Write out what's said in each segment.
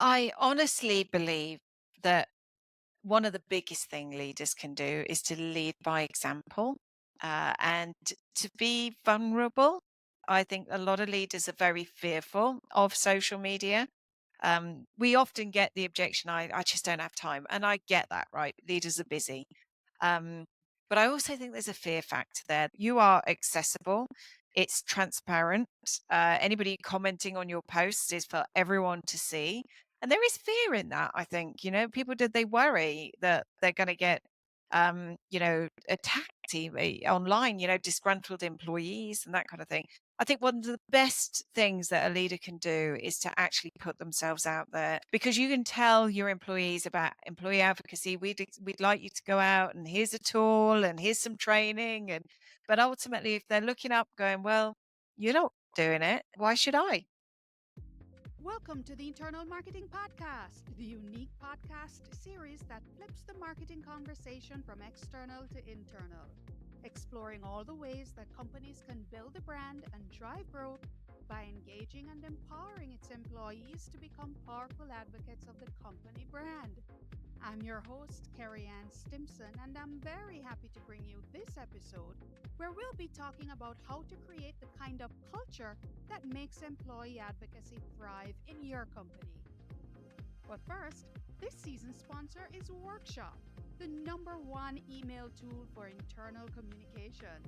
I honestly believe that one of the biggest thing leaders can do is to lead by example and to be vulnerable. I think a lot of leaders are very fearful of social media. We often get the objection, I just don't have time. And I get that, right? Leaders are busy. Um, but I also think there's a fear factor there. You are accessible, it's transparent. Anybody commenting on your posts is for everyone to see. And there is fear in that, I think. People they worry that they're going to get, attacked online, disgruntled employees and that kind of thing. I think one of the best things that a leader can do is to actually put themselves out there because you can tell your employees about employee advocacy. We'd like you to go out and here's a tool and here's some training. But ultimately, if they're looking up going, well, you're not doing it, why should I? Welcome to the Internal Marketing Podcast, the unique podcast series that flips the marketing conversation from external to internal, exploring all the ways that companies can build a brand and drive growth by engaging and empowering its employees to become powerful advocates of the company brand. I'm your host, Kerry-Ann Stimson, and I'm very happy to bring you this episode where we'll be talking about how to create the kind of culture that makes employee advocacy thrive in your company. But first, this season's sponsor is Workshop, the number one email tool for internal communications.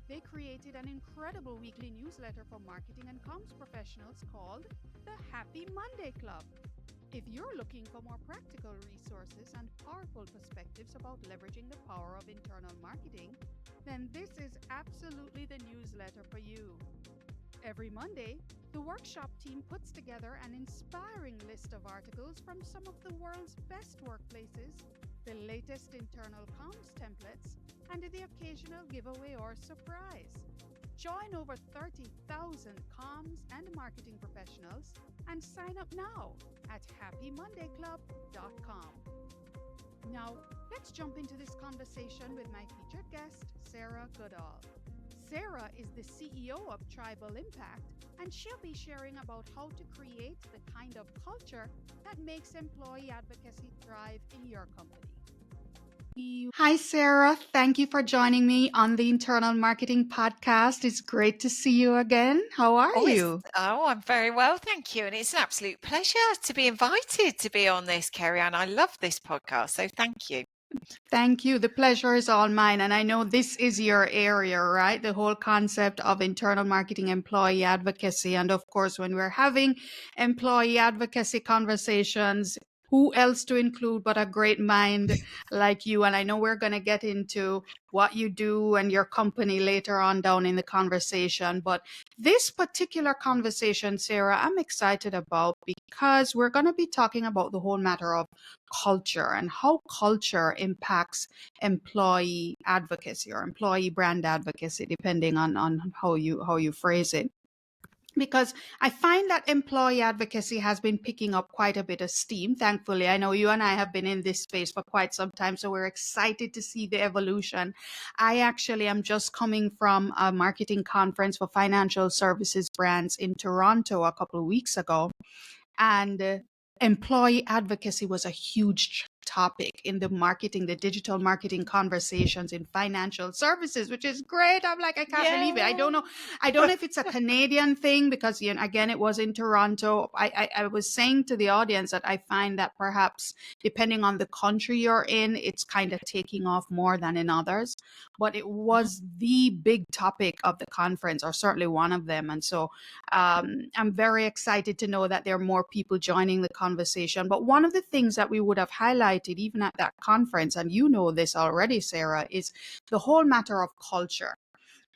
They created an incredible weekly newsletter for marketing and comms professionals called the Happy Monday Club. If you're looking for more practical resources and powerful perspectives about leveraging the power of internal marketing, then this is absolutely the newsletter for you. Every Monday, the workshop team puts together an inspiring list of articles from some of the world's best workplaces, the latest internal comms templates, and the occasional giveaway or surprise. Join over 30,000 comms and marketing professionals and sign up now at happymondayclub.com. Now, let's jump into this conversation with my featured guest, Sarah Goodall. Sarah is the CEO of Tribal Impact, and she'll be sharing about how to create the kind of culture that makes employee advocacy thrive in your company. Hi, Sarah. Thank you for joining me on the Internal Marketing Podcast. It's great to see you again. How are you? I'm very well, thank you. And it's an absolute pleasure to be invited to be on this, Kerry-Ann. I love this podcast, so thank you. Thank you. The pleasure is all mine. And I know this is your area, right? The whole concept of internal marketing, employee advocacy. And of course, when we're having employee advocacy conversations, who else to include but a great mind like you? And I know we're going to get into what you do and your company later on down in the conversation. But this particular conversation, Sarah, I'm excited about because we're going to be talking about the whole matter of culture and how culture impacts employee advocacy or employee brand advocacy, depending on how you phrase it. Because I find that employee advocacy has been picking up quite a bit of steam. Thankfully, I know you and I have been in this space for quite some time, so we're excited to see the evolution. I actually am just coming from a marketing conference for financial services brands in Toronto a couple of weeks ago. And employee advocacy was a huge topic in the digital marketing conversations in financial services, which is great. I'm like, I can't believe it. I don't know if it's a Canadian thing because, again, it was in Toronto. I was saying to the audience that I find that perhaps depending on the country you're in, it's kind of taking off more than in others. But it was the big topic of the conference, or certainly one of them. And so I'm very excited to know that there are more people joining the conversation. But one of the things that we would have highlighted even at that conference, and you know this already, Sarah, is the whole matter of culture.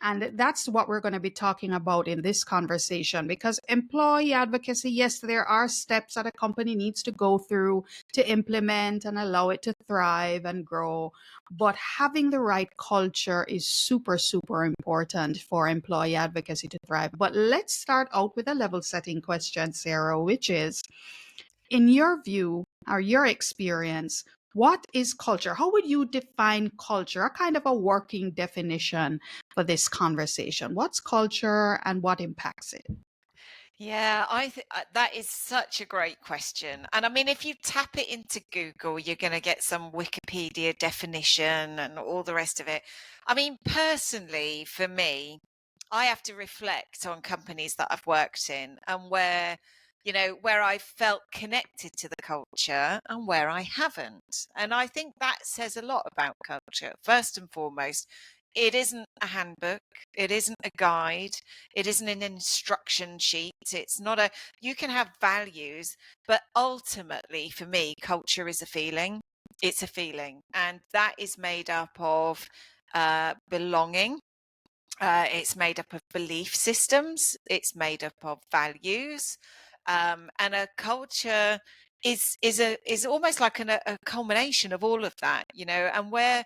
And that's what we're going to be talking about in this conversation, because employee advocacy, yes, there are steps that a company needs to go through to implement and allow it to thrive and grow. But having the right culture is super, super important for employee advocacy to thrive. But let's start out with a level setting question, Sarah, which is, in your view or your experience, what is culture? How would you define culture? A kind of a working definition for this conversation. What's culture and what impacts it? Yeah, that is such a great question. And I mean, if you tap it into Google, you're going to get some Wikipedia definition and all the rest of it. I mean, personally, for me, I have to reflect on companies that I've worked in and where I felt connected to the culture and where I haven't. And I think that says a lot about culture. First and foremost, it isn't a handbook, it isn't a guide, it isn't an instruction sheet. It's not a, you can have values, but ultimately for me, culture is a feeling. It's a feeling. And that is made up of belonging. It's made up of belief systems. It's made up of values, and a culture is almost like a culmination of all of that, and where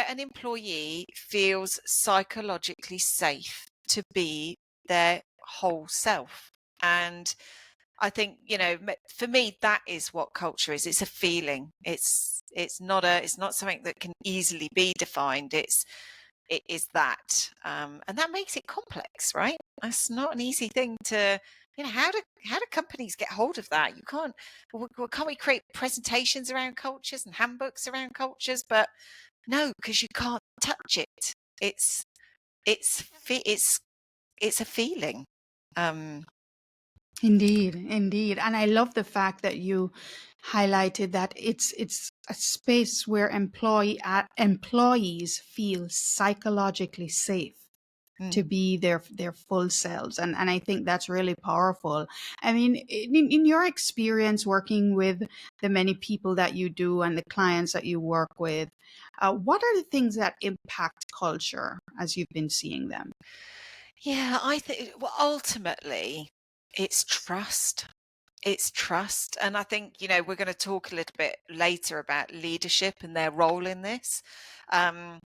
an employee feels psychologically safe to be their whole self. And I think, for me, that is what culture is. It's a feeling. It's not something that can easily be defined. It is that, and that makes it complex, right? That's not an easy thing to, how do companies get hold of that? You can't. Can't we create presentations around cultures and handbooks around cultures? But no, because you can't touch it. It's it's it's a feeling. Um, Indeed, indeed. And I love the fact that you highlighted that it's a space where employees feel psychologically safe to mm. be their full selves, and I think that's really powerful. I mean, in your experience working with the many people that you do and the clients that you work with, what are the things that impact culture as you've been seeing them? Yeah, I think, well, ultimately, it's trust. It's trust. And I think, we're going to talk a little bit later about leadership and their role in this. Um,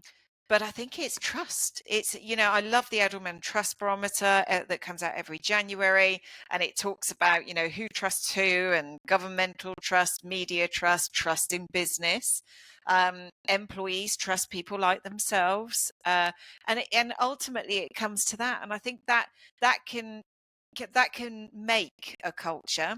but I think it's trust. I love the Edelman Trust Barometer that comes out every January, and it talks about, who trusts who, and governmental trust, media trust, trust in business. Employees trust people like themselves, and ultimately it comes to that. And I think that can make a culture,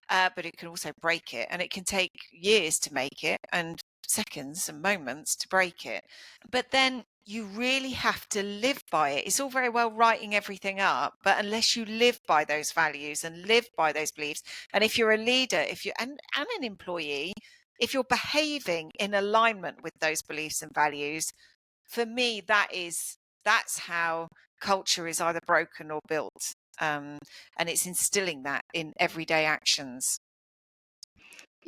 but it can also break it, and it can take years to make it, and seconds and moments to break it. But then you really have to live by it. It's all very well writing everything up, but unless you live by those values and live by those beliefs, and if you're a leader, if you and an employee, if you're behaving in alignment with those beliefs and values, for me, that's how culture is either broken or built. And it's instilling that in everyday actions.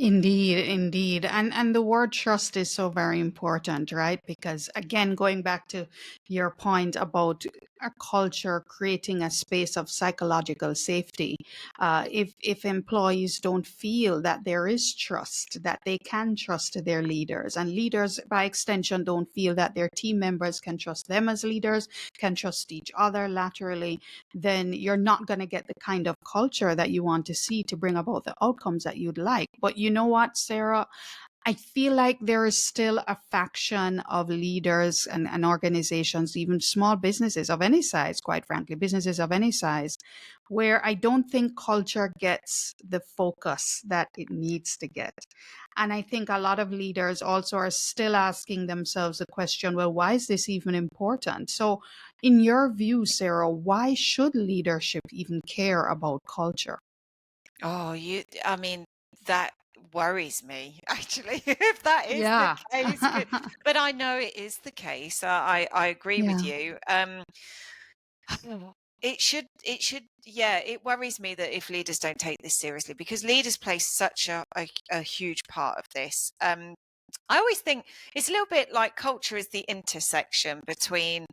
Indeed, indeed. And the word trust is so very important, right? Because again, going back to your point about a culture creating a space of psychological safety, if employees don't feel that there is trust, that they can trust their leaders, and leaders by extension don't feel that their team members can trust them as leaders, can trust each other laterally, then you're not going to get the kind of culture that you want to see to bring about the outcomes that you'd like. But you know what, Sarah? I feel like there is still a faction of leaders and organizations, even small businesses of any size, quite frankly, businesses of any size, where I don't think culture gets the focus that it needs to get. And I think a lot of leaders also are still asking themselves the question, well, why is this even important? So, in your view, Sarah, why should leadership even care about culture? Oh, I mean, that worries me, actually, if that is the Yeah. case. But I know it is the case. I agree with Yeah. you. Yeah, it worries me that if leaders don't take this seriously, because leaders play such a huge part of this. I always think it's a little bit like culture is the intersection between,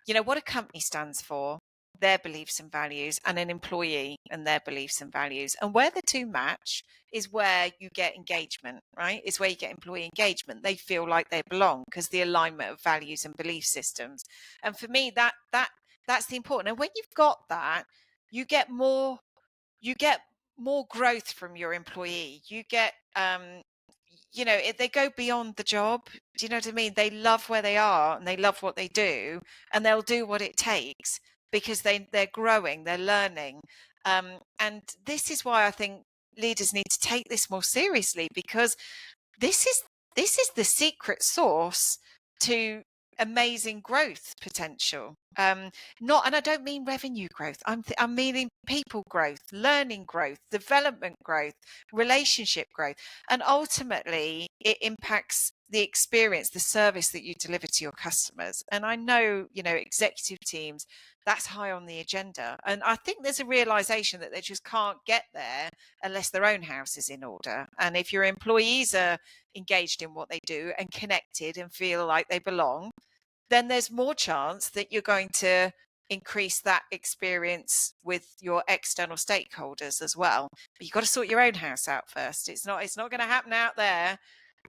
what a company stands for, their beliefs and values, and an employee and their beliefs and values. And where the two match is where you get engagement, right? Is where you get employee engagement. They feel like they belong because the alignment of values and belief systems. And for me, that's the important. And when you've got that, you get more you get more growth from your employee. You get, they go beyond the job. Do you know what I mean? They love where they are and they love what they do, and they'll do what it takes because they're growing, they're learning. And this is why I think leaders need to take this more seriously, because this is this is the secret sauce to amazing growth potential. Not, and I don't mean revenue growth. I'm meaning people growth, learning growth, development growth, relationship growth, and ultimately it impacts the experience, the service that you deliver to your customers. And I know, executive teams, that's high on the agenda. And I think there's a realization that they just can't get there unless their own house is in order. And if your employees are engaged in what they do and connected and feel like they belong, then there's more chance that you're going to increase that experience with your external stakeholders as well. But you've got to sort your own house out first. It's not going to happen out there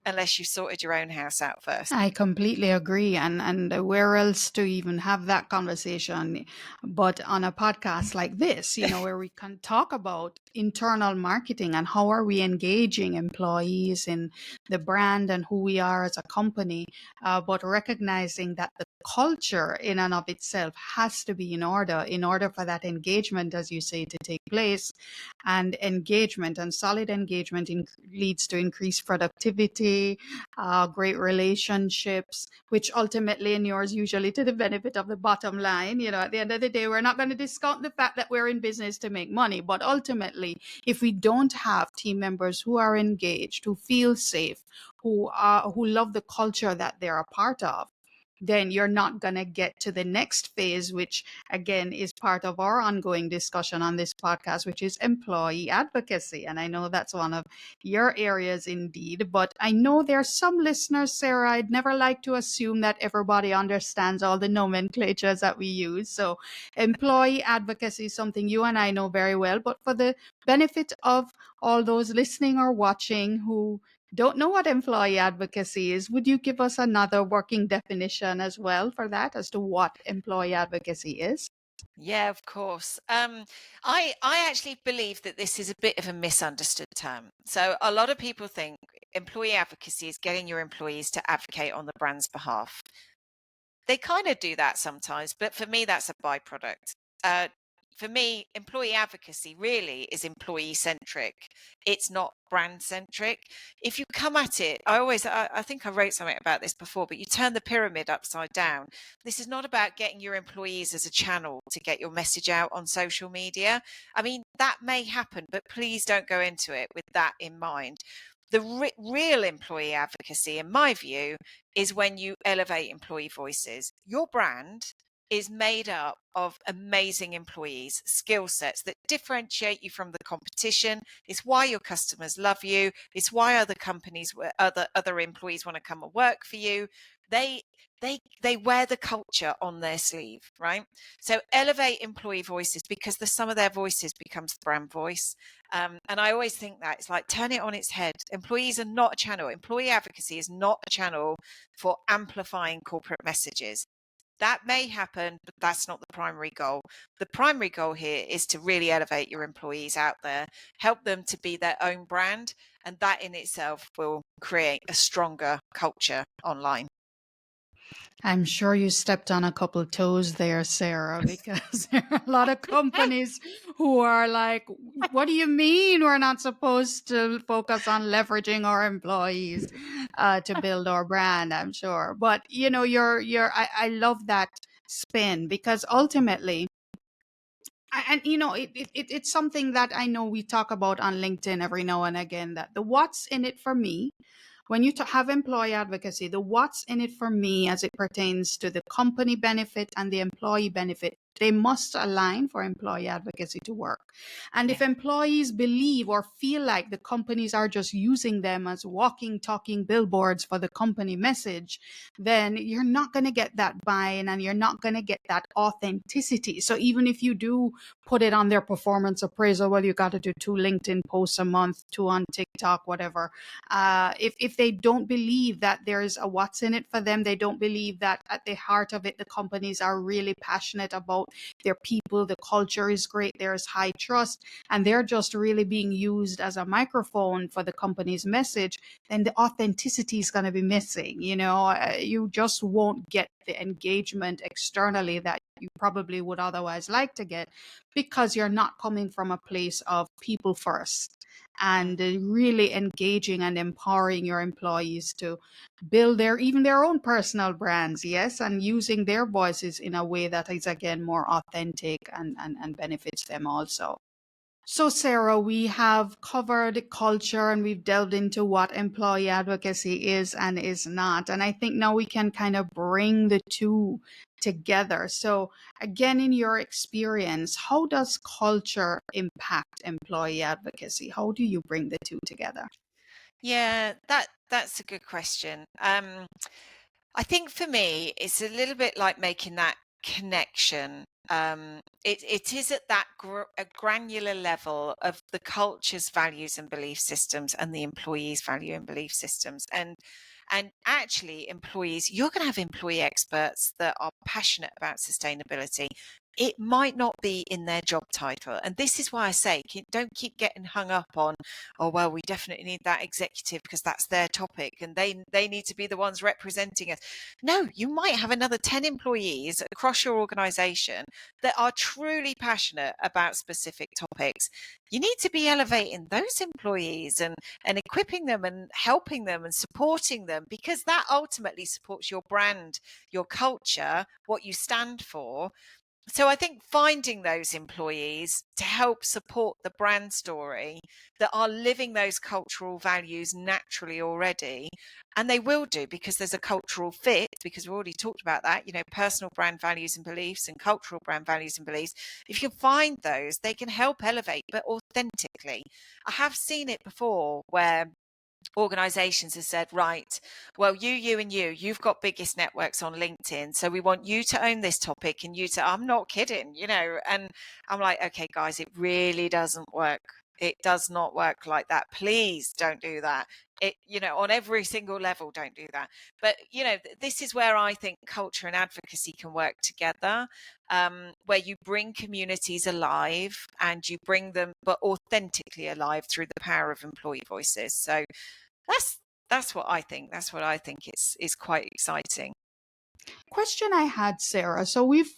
unless you've sorted your own house out first. I completely agree. And where else to even have that conversation but on a podcast like this, where we can talk about internal marketing and how are we engaging employees in the brand and who we are as a company, but recognizing that the culture in and of itself has to be in order for that engagement, as you say, to take place. And engagement and solid engagement leads to increased productivity, great relationships, which ultimately inures usually to the benefit of the bottom line. At the end of the day, we're not going to discount the fact that we're in business to make money. But ultimately, if we don't have team members who are engaged, who feel safe, who love the culture that they're a part of, then you're not going to get to the next phase, which again is part of our ongoing discussion on this podcast, which is employee advocacy. And I know that's one of your areas indeed, but I know there's some listeners, Sarah, I'd never like to assume that everybody understands all the nomenclatures that we use. So employee advocacy is something you and I know very well, but for the benefit of all those listening or watching who don't know what employee advocacy is, would you give us another working definition as well for that, as to what employee advocacy is? Yeah, of course. I actually believe that this is a bit of a misunderstood term. So a lot of people think employee advocacy is getting your employees to advocate on the brand's behalf. They kind of do that sometimes, but for me, that's a byproduct. Uh, for me, employee advocacy really is employee centric. It's not brand centric. If you come at it, I think I wrote something about this before, but you turn the pyramid upside down. This is not about getting your employees as a channel to get your message out on social media. I mean, that may happen, but please don't go into it with that in mind. The real employee advocacy, in my view, is when you elevate employee voices. Your brand is made up of amazing employees, skill sets that differentiate you from the competition. It's why your customers love you. It's why other companies, other employees want to come and work for you. They they wear the culture on their sleeve, right? So elevate employee voices, because the sum of their voices becomes the brand voice. And I always think that it's like, turn it on its head. Employees are not a channel. Employee advocacy is not a channel for amplifying corporate messages. That may happen, but that's not the primary goal. The primary goal here is to really elevate your employees out there, help them to be their own brand, and that in itself will create a stronger culture online. I'm sure you stepped on a couple toes there, Sarah, because there are a lot of companies who are like, what do you mean we're not supposed to focus on leveraging our employees to build our brand? I'm sure. But, I love that spin, because ultimately, and it's something that I know we talk about on LinkedIn every now and again, that the what's in it for me, when you have employee advocacy, the what's in it for me as it pertains to the company benefit and the employee benefit, they must align for employee advocacy to work. And if Yeah. employees believe or feel like the companies are just using them as walking, talking billboards for the company message, then you're not going to get that buy-in and you're not going to get that authenticity. So even if you do put it on their performance appraisal, well, you got to do 2 LinkedIn posts a month, 2 on TikTok, whatever. If they don't believe that there's a what's in it for them, they don't believe that at the heart of it, the companies are really passionate about they're people, the culture is great, there's high trust, and they're just really being used as a microphone for the company's message, then the authenticity is going to be missing. You just won't get the engagement externally that you probably would otherwise like to get, because you're not coming from a place of people first Mm. and really engaging and empowering your employees to build their own personal brands, yes, and using their voices in a way that is again more authentic and benefits them also. So, Sarah, we have covered culture and we've delved into what employee advocacy is and is not. And I think now we can kind of bring the two together. So, again, in your experience, how does culture impact employee advocacy? How do you bring the two together? Yeah, that's a good question. I think for me, it's a little bit like making that connection. It is at that a granular level of the culture's values and belief systems and the employees' value and belief systems. And actually, employees, you're going to have employee experts that are passionate about sustainability. It might not be in their job title. And this is why I say, don't keep getting hung up on, oh, well, we definitely need that executive because that's their topic and they need to be the ones representing us. No, you might have another 10 employees across your organization that are truly passionate about specific topics. You need to be elevating those employees and equipping them and helping them and supporting them, because that ultimately supports your brand, your culture, what you stand for. So I think finding those employees to help support the brand story that are living those cultural values naturally already, and they will do because there's a cultural fit, because we already talked about that, personal brand values and beliefs and cultural brand values and beliefs. If you find those, they can help elevate, but authentically. I have seen it before where organizations have said, right, well, and you've got biggest networks on LinkedIn, so we want you to own this topic and you to, I'm not kidding, and I'm like, okay, guys, it really doesn't work. It does not work like that. Please don't do that. On every single level, don't do that. But this is where I think culture and advocacy can work together, where you bring communities alive and you bring them but authentically alive through the power of employee voices. So that's that's what I think. That's what I think is quite exciting. Question I had, Sarah. So we've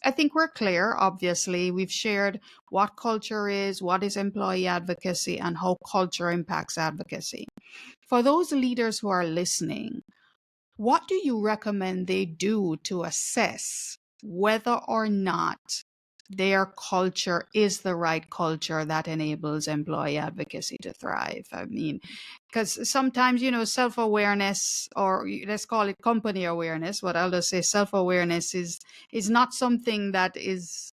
I think we're clear, obviously. We've shared what culture is, what is employee advocacy, and how culture impacts advocacy. For those leaders who are listening, what do you recommend they do to assess whether or not their culture is the right culture that enables employee advocacy to thrive? I mean, because sometimes, self awareness, or let's call it company awareness, what I'll just say, self awareness is not something that is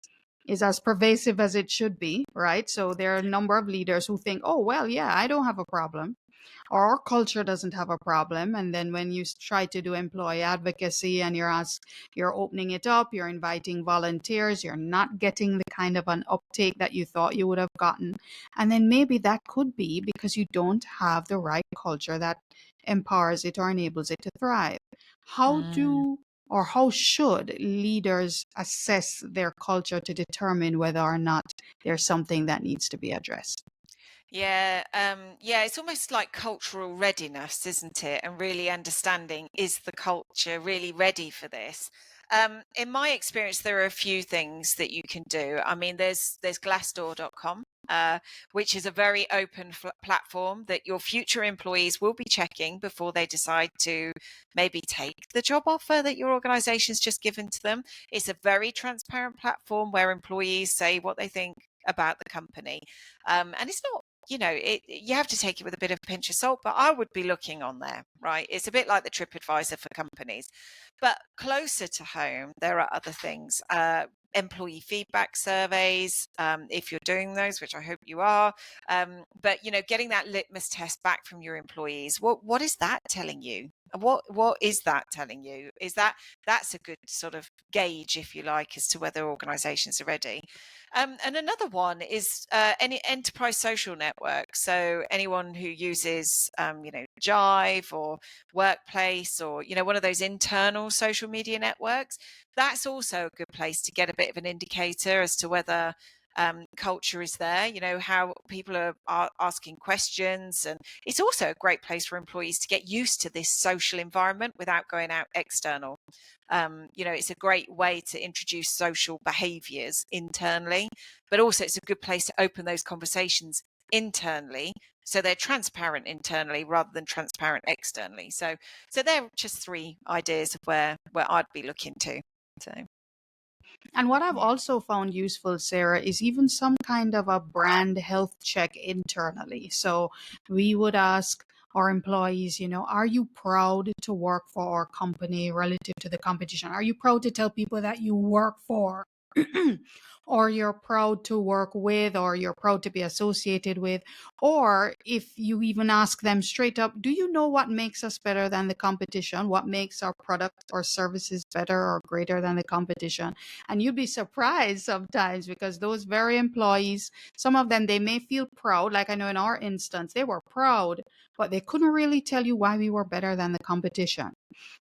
as pervasive as it should be, right? So there are a number of leaders who think, oh, well, yeah, I don't have a problem, or our culture doesn't have a problem. And then when you try to do employee advocacy and you're opening it up, you're inviting volunteers, you're not getting the kind of an uptake that you thought you would have gotten. And then maybe that could be because you don't have the right culture that empowers it or enables it to thrive. How Mm. do or how should leaders assess their culture to determine whether or not there's something that needs to be addressed? Yeah, it's almost like cultural readiness, isn't it? And really understanding, is the culture really ready for this? In my experience, there are a few things that you can do. I mean, there's Glassdoor.com, which is a very open platform that your future employees will be checking before they decide to maybe take the job offer that your organization's just given to them. It's a very transparent platform where employees say what they think about the company. And it's not, you have to take it with a bit of a pinch of salt, but I would be looking on there, right? It's a bit like the TripAdvisor for companies. But closer to home, there are other things. Employee feedback surveys, if you're doing those, which I hope you are. But getting that litmus test back from your employees, what is that telling you? What is that telling you? Is that's a good sort of gauge, if you like, as to whether organizations are ready. And another one is any enterprise social network. So anyone who uses Jive or Workplace, or one of those internal social media networks, that's also a good place to get a bit of an indicator as to whether culture is there, how people are asking questions. And it's also a great place for employees to get used to this social environment without going out external. It's a great way to introduce social behaviors internally, but also it's a good place to open those conversations internally, so they're transparent internally rather than transparent externally. So they're just three ideas of where I'd be looking to. So And what I've yeah. also found useful, Sarah, is even some kind of a brand health check internally. So we would ask our employees, are you proud to work for our company relative to the competition? Are you proud to tell people that you work for? Or you're proud to work with, or you're proud to be associated with? Or if you even ask them straight up, do you know what makes us better than the competition? What makes our product or services better or greater than the competition? And you'd be surprised sometimes, because those very employees, some of them, they may feel proud. Like I know in our instance, they were proud, but they couldn't really tell you why we were better than the competition.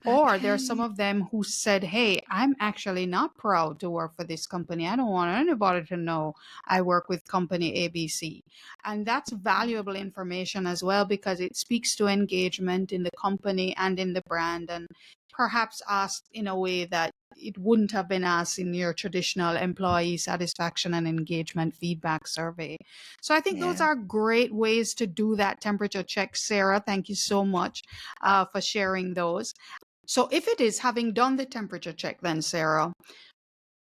Or there's some Okay. of them who said, hey, I'm actually not proud to work for this company. I don't want anybody to know I work with company ABC. And that's valuable information as well, because it speaks to engagement in the company and in the brand, and perhaps asked in a way that it wouldn't have been asked in your traditional employee satisfaction and engagement feedback survey. So I think those Yeah. are great ways to do that temperature check. Sarah, thank you so much for sharing those. So if it is having done the temperature check, then Sarah,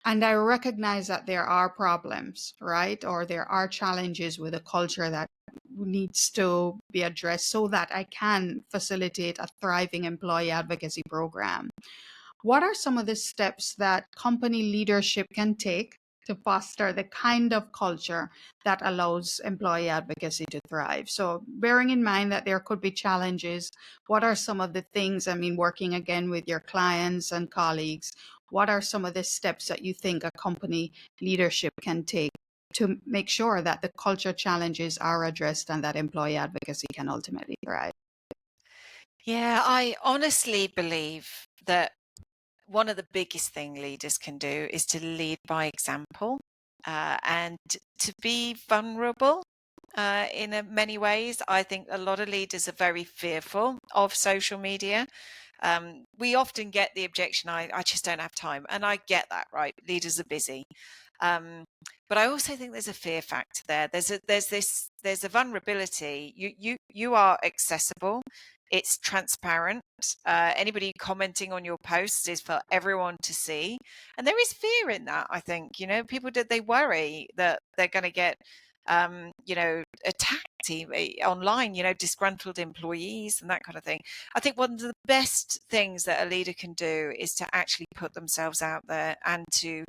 and I recognize that there are problems, right? Or there are challenges with a culture that needs to be addressed so that I can facilitate a thriving employee advocacy program. What are some of the steps that company leadership can take to foster the kind of culture that allows employee advocacy to thrive? So, bearing in mind that there could be challenges, what are some of the things, I mean, working again with your clients and colleagues, what are some of the steps that you think a company leadership can take to make sure that the culture challenges are addressed and that employee advocacy can ultimately thrive? Yeah, I honestly believe that one of the biggest thing leaders can do is to lead by example, and to be vulnerable in many ways. I think a lot of leaders are very fearful of social media. We often get the objection, I just don't have time. And I get that, right? Leaders are busy. Um, but I also think there's a fear factor there. There's a vulnerability. You are accessible. It's transparent. Anybody commenting on your posts is for everyone to see, and there is fear in that. I think people they worry that they're going to get attacked online. Disgruntled employees and that kind of thing. I think one of the best things that a leader can do is to actually put themselves out there, and to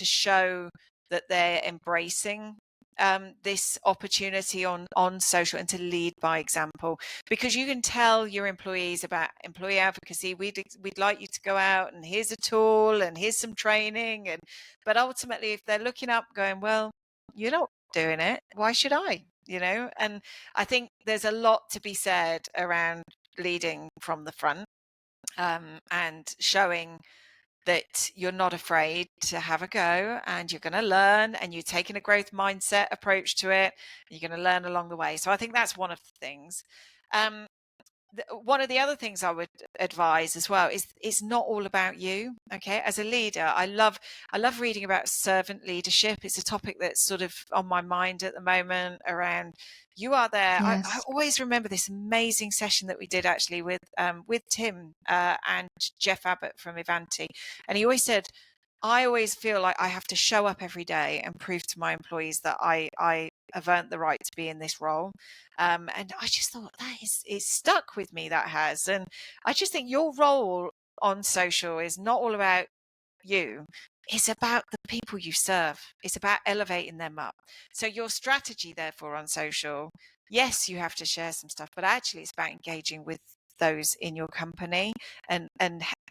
show that they're embracing this opportunity on social, and to lead by example, because you can tell your employees about employee advocacy. We'd like you to go out, and here's a tool, and here's some training, but ultimately, if they're looking up going, well, you're not doing it, why should I? And I think there's a lot to be said around leading from the front, and showing that you're not afraid to have a go, and you're going to learn, and you're taking a growth mindset approach to it, and you're going to learn along the way. So I think that's one of the things. Um, One of the other things I would advise as well is it's not all about you. Okay, as a leader, I love reading about servant leadership. It's a topic that's sort of on my mind at the moment. Around you are there. I Yes. always remember this amazing session that we did actually with Tim and Jeff Abbott from Ivanti, and he always said, I always feel like I have to show up every day and prove to my employees that I have earned the right to be in this role. And I just thought it's stuck with me, that has. And I just think your role on social is not all about you. It's about the people you serve. It's about elevating them up. So your strategy, therefore, on social, yes, you have to share some stuff, but actually it's about engaging with those in your company, and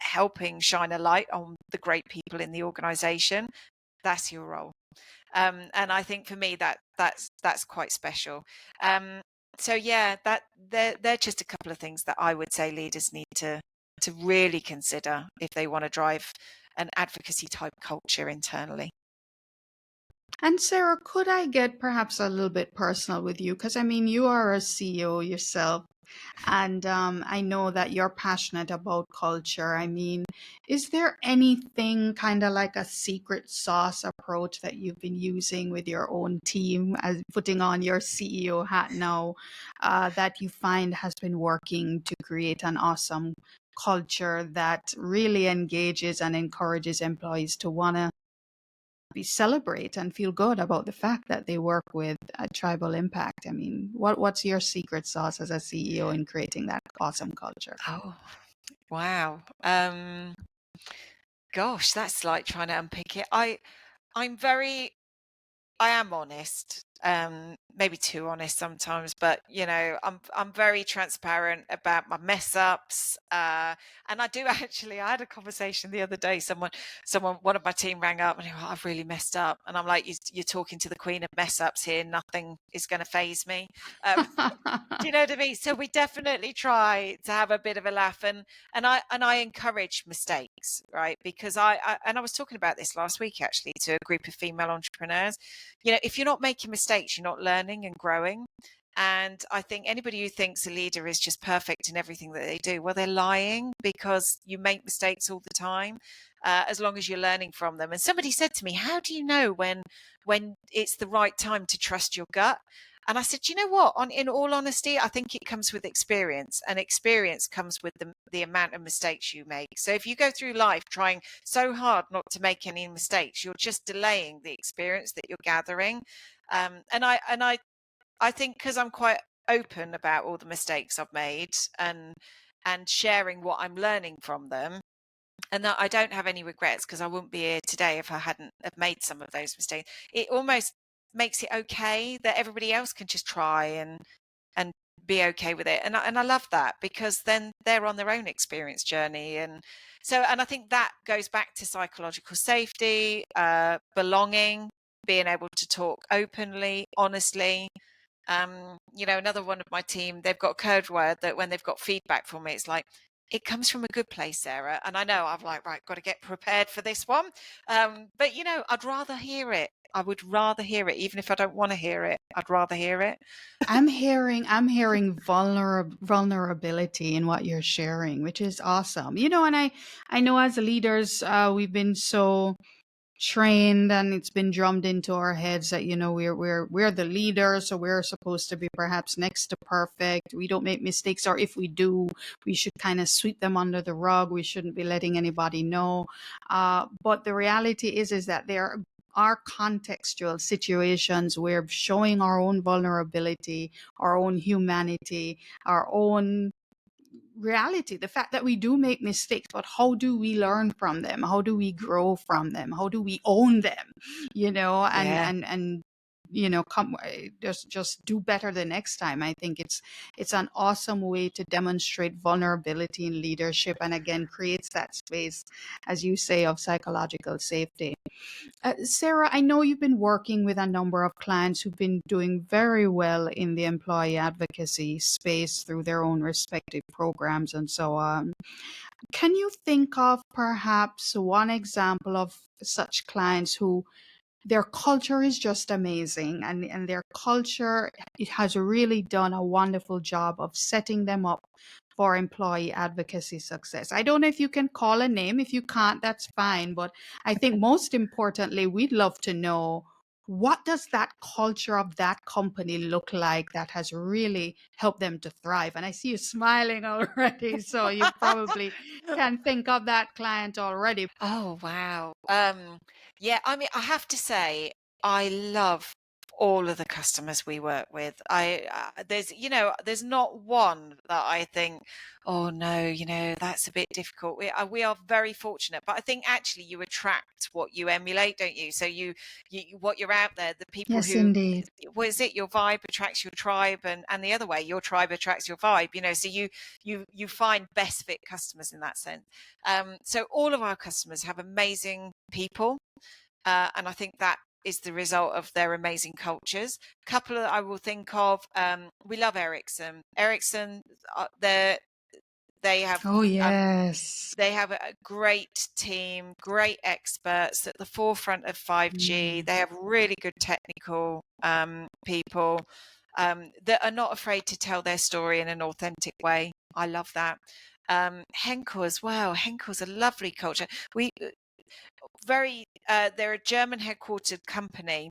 helping shine a light on the great people in the organization, that's your role. And I think for me that's quite special. Um, so yeah, that they're just a couple of things that I would say leaders need to really consider if they want to drive an advocacy type culture internally. And Sarah, could I get perhaps a little bit personal with you? Because I mean, you are a CEO yourself, and I know that you're passionate about culture. I mean, is there anything kind of like a secret sauce approach that you've been using with your own team, as putting on your CEO hat now, that you find has been working to create an awesome culture that really engages and encourages employees to want to celebrate and feel good about the fact that they work with a tribal impact? I mean, what's your secret sauce as a CEO in creating that awesome culture? Oh, wow. Gosh, that's like trying to unpick it. I'm very I am honest, maybe too honest sometimes, but I'm very transparent about my mess ups. And I do actually. I had a conversation the other day. One of my team rang up and they were, I've really messed up, and I'm like, you're talking to the queen of mess ups here. Nothing is going to phase me. Um, do you know what I mean? So we definitely try to have a bit of a laugh, and I encourage mistakes, right? Because I was talking about this last week actually to a group of female entrepreneurs. If you're not making mistakes, you're not learning and growing. And I think anybody who thinks a leader is just perfect in everything that they do, well, they're lying, because you make mistakes all the time, as long as you're learning from them. And somebody said to me, "How do you know when it's the right time to trust your gut?" And I said, you know what? In all honesty, I think it comes with experience, and experience comes with the amount of mistakes you make. So if you go through life trying so hard not to make any mistakes, you're just delaying the experience that you're gathering. And I think, because I'm quite open about all the mistakes I've made, and sharing what I'm learning from them, and that I don't have any regrets, because I wouldn't be here today if I hadn't have made some of those mistakes. It almost makes it okay that everybody else can just try and be okay with it. And I love that, because then they're on their own experience journey. And I think that goes back to psychological safety, belonging, being able to talk openly, honestly. Another one of my team, they've got a code word that when they've got feedback from me, it's like, it comes from a good place, Sarah. And I know, I'm like, right, got to get prepared for this one. But I'd rather hear it. I would rather hear it, even if I don't want to hear it. I'd rather hear it. I'm hearing vulnerability in what you're sharing, which is awesome. And I know as leaders, we've been so trained and it's been drummed into our heads that we're the leader, so we're supposed to be perhaps next to perfect. We don't make mistakes, or if we do, we should kind of sweep them under the rug. We shouldn't be letting anybody know. But the reality is that there are contextual situations where showing our own vulnerability, our own humanity, our own reality, the fact that we do make mistakes, but how do we learn from them? How do we grow from them? How do we own them? And Yeah. come, just do better the next time. I think it's an awesome way to demonstrate vulnerability in leadership, and again creates that space, as you say, of psychological safety. Sarah, I know you've been working with a number of clients who've been doing very well in the employee advocacy space through their own respective programs and so on. Can you think of perhaps one example of such clients who their culture is just amazing, and their culture, it has really done a wonderful job of setting them up for employee advocacy success? I don't know if you can call a name. If you can't, that's fine. But I think most importantly, we'd love to know, what does that culture of that company look like that has really helped them to thrive? And I see you smiling already, so you probably can think of that client already. Oh, wow. Yeah, I mean, I have to say, I love all of the customers we work with. There's not one that I think, oh no, that's a bit difficult. We are very fortunate, but I think actually you attract what you emulate, don't you? So what you're out there, the people Yes, who, indeed. what is it? Your vibe attracts your tribe, and the other way, your tribe attracts your vibe. So you find best fit customers in that sense. So all of our customers have amazing people. And I think that is the result of their amazing cultures. Couple that I will think of, we love Ericsson. Ericsson, they have Oh, um, yes. they have a great team, great experts at the forefront of 5G. Mm. They have really good technical people that are not afraid to tell their story in an authentic way. I love that. Henkel as well. Henkel's a lovely culture. We they're a German headquartered company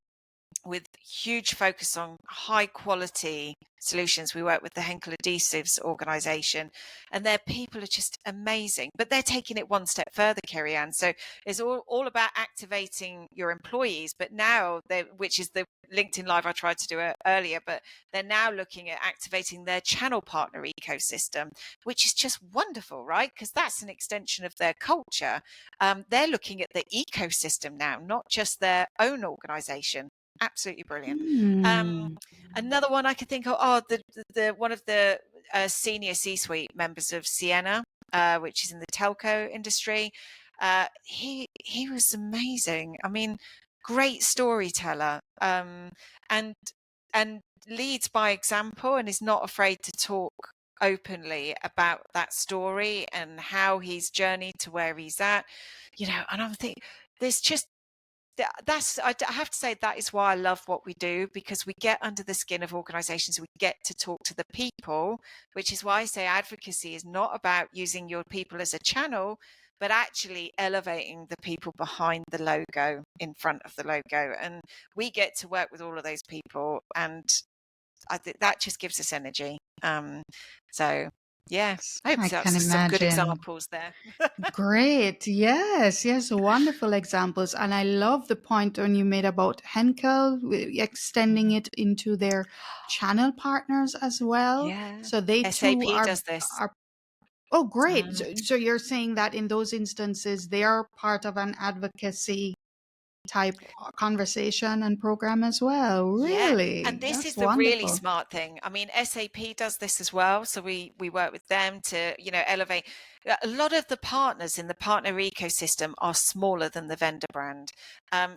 with huge focus on high quality solutions. We work with the Henkel Adhesives organization, and their people are just amazing. But they're taking it one step further, Kerry-Ann. So it's all about activating your employees. But now, which is the LinkedIn Live I tried to do earlier, but they're now looking at activating their channel partner ecosystem, which is just wonderful, right? Because that's an extension of their culture. They're looking at the ecosystem now, not just their own organization. Absolutely brilliant. Mm. Another one I could think of, the one of the senior C-suite members of Sienna, which is in the telco industry. He was amazing. I mean, great storyteller, and and leads by example, and is not afraid to talk openly about that story and how he's journeyed to where he's at. And I'm thinking, there's just I have to say that is why I love what we do, because we get under the skin of organizations. We get to talk to the people, which is why I say advocacy is not about using your people as a channel, but actually elevating the people behind the logo, in front of the logo. And we get to work with all of those people, and I think that just gives us energy. So yeah, I hope I can that's some good imagine. examples there. Great. Yes, yes, wonderful examples. And I love the point when you made about Henkel extending Mhm. it into their channel partners as well. Yeah, So they too SAP does this. are oh, great. Mm. So you're saying that in those instances they are part of an advocacy type conversation and program as well. Yeah, and Really? this is That's the really wonderful. smart thing. I mean, SAP does this as well, so we work with them to, elevate. A lot of the partners in the partner ecosystem are smaller than the vendor brand.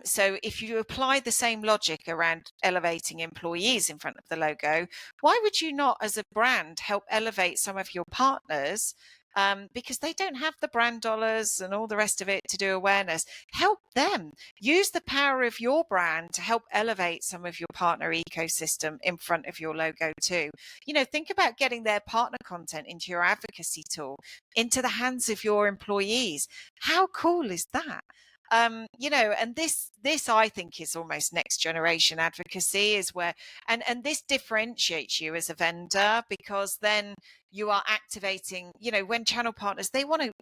So if you apply the same logic around elevating employees in front of the logo, why would you not, as a brand, help elevate some of your partners? Because they don't have the brand dollars and all the rest of it to do awareness. Help them. Use the power of your brand to help elevate some of your partner ecosystem in front of your logo too. Think about getting their partner content into your advocacy tool, into the hands of your employees. How cool is that? And this I think is almost next generation advocacy, is where and this differentiates you as a vendor, because then you are activating, when channel partners,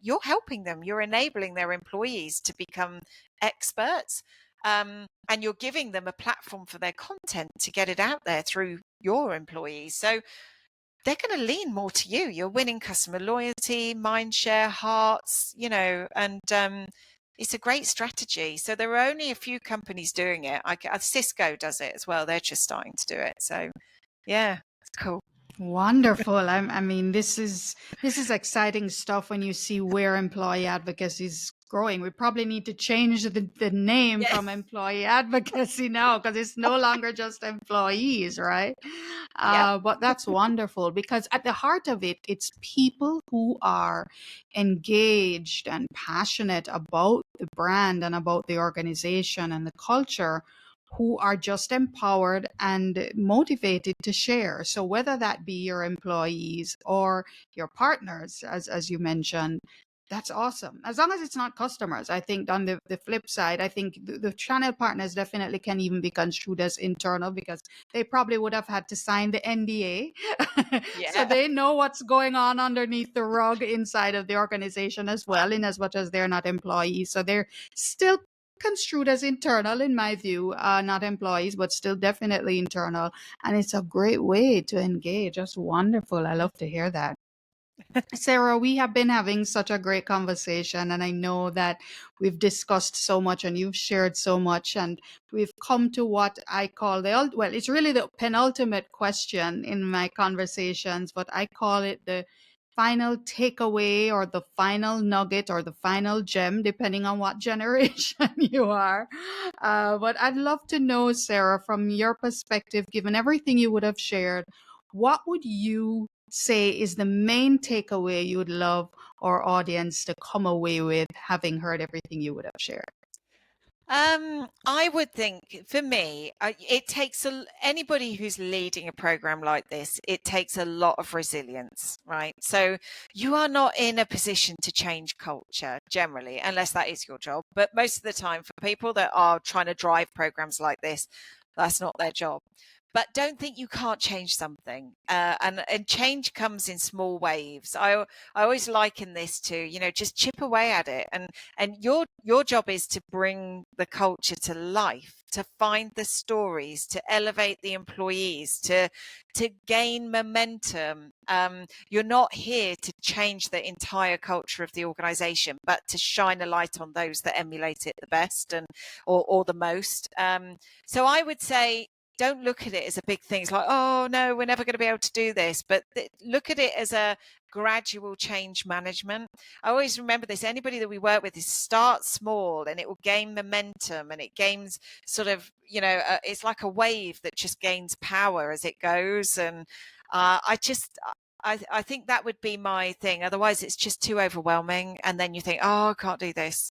you're helping them, you're enabling their employees to become experts, and you're giving them a platform for their content to get it out there through your employees. So they're going to lean more to you. You're winning customer loyalty, mind share, hearts, and it's a great strategy. So there are only a few companies doing it. Cisco does it as well. They're just starting to do it. So yeah, it's cool. Wonderful. I mean, this is exciting stuff when you see where employee advocacy is growing. We probably need to change the name Yeah. from employee advocacy now, because it's no longer just employees, right? Yep. But that's wonderful, because at the heart of it, it's people who are engaged and passionate about the brand and about the organization and the culture, who are just empowered and motivated to share. So whether that be your employees or your partners, as you mentioned, that's awesome. As long as it's not customers. I think on the flip side, I think the channel partners definitely can even be construed as internal, because they probably would have had to sign the NDA. So Yeah. they know what's going on underneath the rug inside of the organization as well, in as much as they're not employees. So they're still construed as internal in my view, not employees, but still definitely internal. And it's a great way to engage. Just wonderful. I love to hear that. Sarah, we have been having such a great conversation, and I know that we've discussed so much and you've shared so much, and we've come to what I call well, it's really the penultimate question in my conversations, but I call it the final takeaway or the final nugget or the final gem, depending on what generation you are. But I'd love to know, Sarah, from your perspective, given everything you would have shared, what would you say is the main takeaway you would love our audience to come away with, having heard everything you would have shared? I would think for me, it takes anybody who's leading a program like this, it takes a lot of resilience, right? So you are not in a position to change culture generally, unless that is your job. But most of the time, for people that are trying to drive programs like this, that's not their job. But don't think you can't change something, and change comes in small waves. I always liken this to, just chip away at it, and your job is to bring the culture to life, to find the stories, to elevate the employees, to gain momentum. You're not here to change the entire culture of the organization, but to shine a light on those that emulate it the best or the most. So I would say, don't look at it as a big thing. It's like, oh no, we're never going to be able to do this. But look at it as a gradual change management. I always remember this. Anybody that we work with is start small and it will gain momentum, and it gains sort of, it's like a wave that just gains power as it goes. And I think that would be my thing. Otherwise, it's just too overwhelming. And then you think, oh, I can't do this.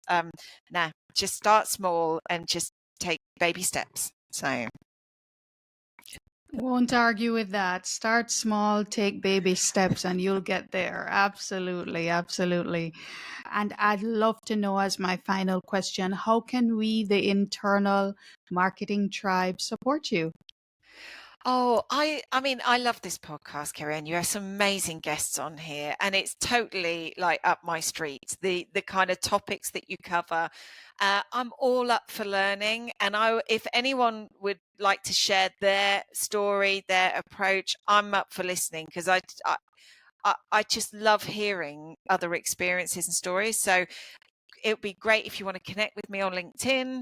Nah, just start small and just take baby steps. So. Won't argue with that. Start small, take baby steps, and you'll get there. Absolutely, absolutely. And I'd love to know, as my final question, how can we, the internal marketing tribe, support you? Oh, I mean, I love this podcast, Kerry-Ann. You have some amazing guests on here, and it's totally like up my street. The kind of topics that you cover. I'm all up for learning, and if anyone would like to share their story, their approach, I'm up for listening, because I just love hearing other experiences and stories. So it would be great if you want to connect with me on LinkedIn.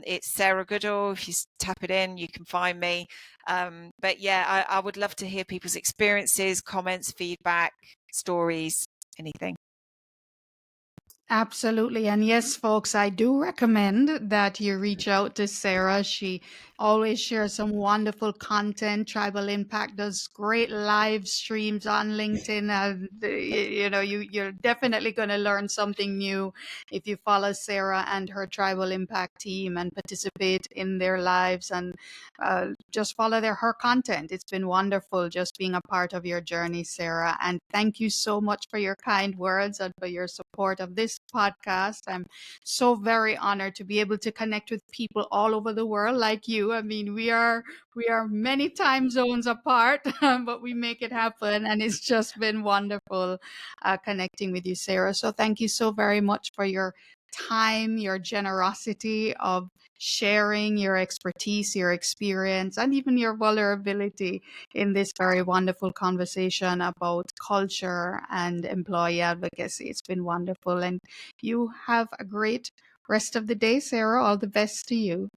It's Sarah Goodall. If you tap it in, you can find me. But yeah, I would love to hear people's experiences, comments, feedback, stories, anything. Absolutely. And yes, folks, I do recommend that you reach out to Sarah. She always shares some wonderful content. Tribal Impact does great live streams on LinkedIn. You're definitely going to learn something new if you follow Sarah and her Tribal Impact team and participate in their lives, and just follow her content. It's been wonderful just being a part of your journey, Sarah. And thank you so much for your kind words and for your support of this podcast. I'm so very honored to be able to connect with people all over the world like you. I mean, we are many time zones apart, but we make it happen, and it's just been wonderful connecting with you, Sarah. So thank you so very much for your time, your generosity of sharing your expertise, your experience, and even your vulnerability in this very wonderful conversation about culture and employee advocacy. It's been wonderful. And you have a great rest of the day, Sarah. All the best to you.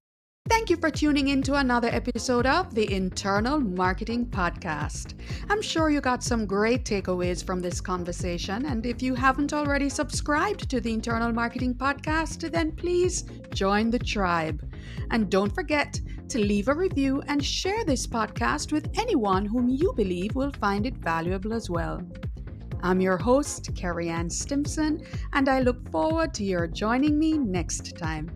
Thank you for tuning in to another episode of the Internal Marketing Podcast. I'm sure you got some great takeaways from this conversation, and if you haven't already subscribed to the Internal Marketing Podcast, then please join the tribe. And don't forget to leave a review and share this podcast with anyone whom you believe will find it valuable as well. I'm your host, Kerry-Ann Stimson, and I look forward to your joining me next time.